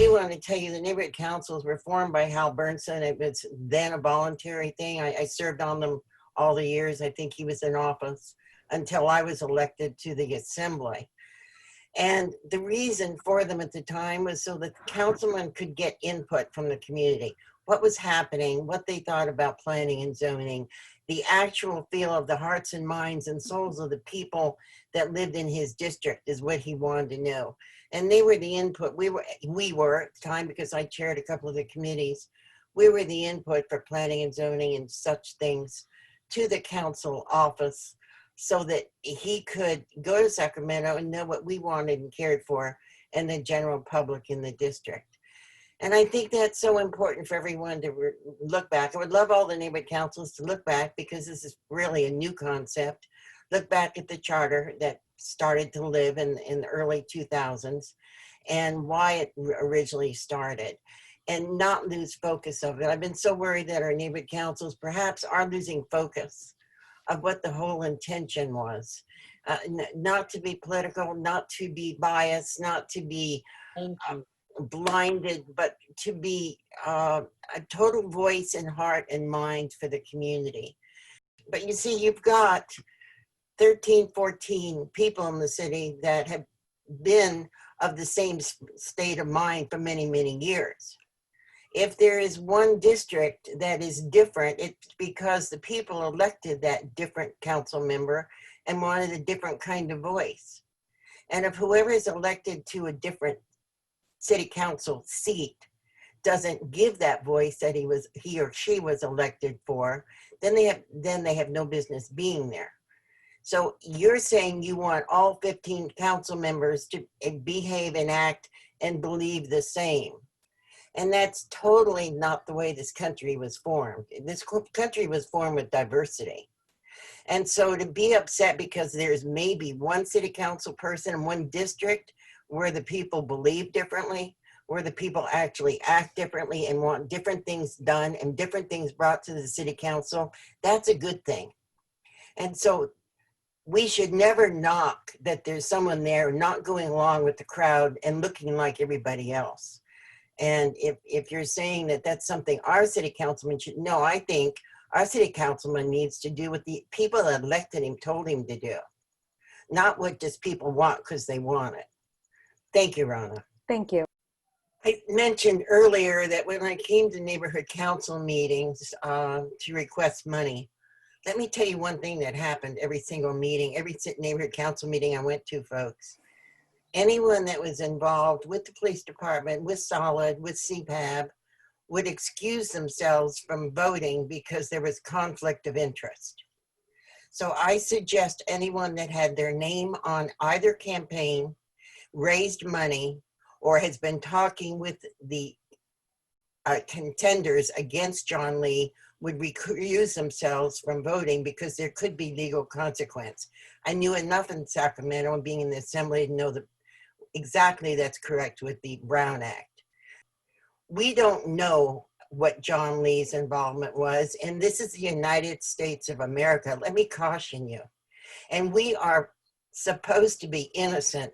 do want to tell you the neighborhood councils were formed by Hal Burnson. It was then a voluntary thing. I served on them all the years. I think he was in office until I was elected to the assembly. And the reason for them at the time was so that councilmen could get input from the community. What was happening, what they thought about planning and zoning, the actual feel of the hearts and minds and souls of the people that lived in his district is what he wanted to know. And they were the input. We were at the time, because I chaired a couple of the committees, we were the input for planning and zoning and such things to the council office, so that he could go to Sacramento and know what we wanted and cared for, and the general public in the district. And I think that's so important for everyone to look back. I would love all the neighborhood councils to look back, because this is really a new concept. Look back at the charter that started to live in the early 2000s and why it originally started, and not lose focus of it. I've been so worried that our neighborhood councils perhaps are losing focus of what the whole intention was. Not to be political, not to be biased, not to be blinded, but to be a total voice and heart and mind for the community. But you see, you've got 13, 14 people in the city that have been of the same state of mind for many, many years. If there is one district that is different, it's because the people elected that different council member and wanted a different kind of voice. And if whoever is elected to a different city council seat doesn't give that voice that he or she was elected for, then they have no business being there. So you're saying you want all 15 council members to behave and act and believe the same. And that's totally not the way this country was formed. This country was formed with diversity. And so to be upset because there's maybe one city council person in one district where the people believe differently, where the people actually act differently and want different things done and different things brought to the city council, that's a good thing. And so we should never knock that there's someone there not going along with the crowd and looking like everybody else. And if you're saying that that's something our city councilman should know, I think our city councilman needs to do what the people that elected him told him to do, not what just people want because they want it. Thank you, Ronna. Thank you. I mentioned earlier that when I came to neighborhood council meetings to request money, let me tell you one thing that happened every single meeting, every neighborhood council meeting I went to, folks. Anyone that was involved with the police department, with Solid, with CPAB, would excuse themselves from voting because there was conflict of interest. So I suggest anyone that had their name on either campaign, raised money, or has been talking with the contenders against John Lee would recuse themselves from voting, because there could be legal consequence. I knew enough in Sacramento and being in the assembly to know that exactly that's correct with the Brown Act. We don't know what John Lee's involvement was, and this is the United States of America. Let me caution you. And we are supposed to be innocent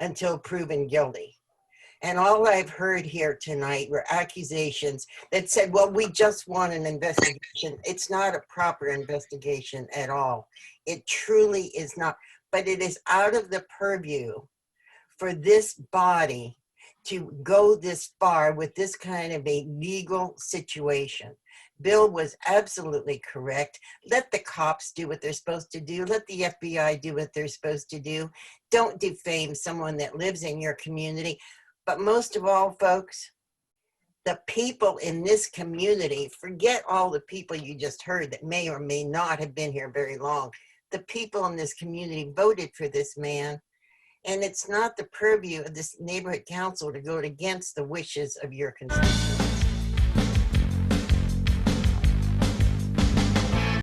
until proven guilty. And all I've heard here tonight were accusations that said, well, we just want an investigation. It's not a proper investigation at all. It truly is not, but it is out of the purview for this body to go this far with this kind of a legal situation. Bill was absolutely correct. Let the cops do what they're supposed to do. Let the FBI do what they're supposed to do. Don't defame someone that lives in your community. But most of all, folks, the people in this community, forget all the people you just heard that may or may not have been here very long. The people in this community voted for this man. And it's not the purview of this neighborhood council to go against the wishes of your constituents.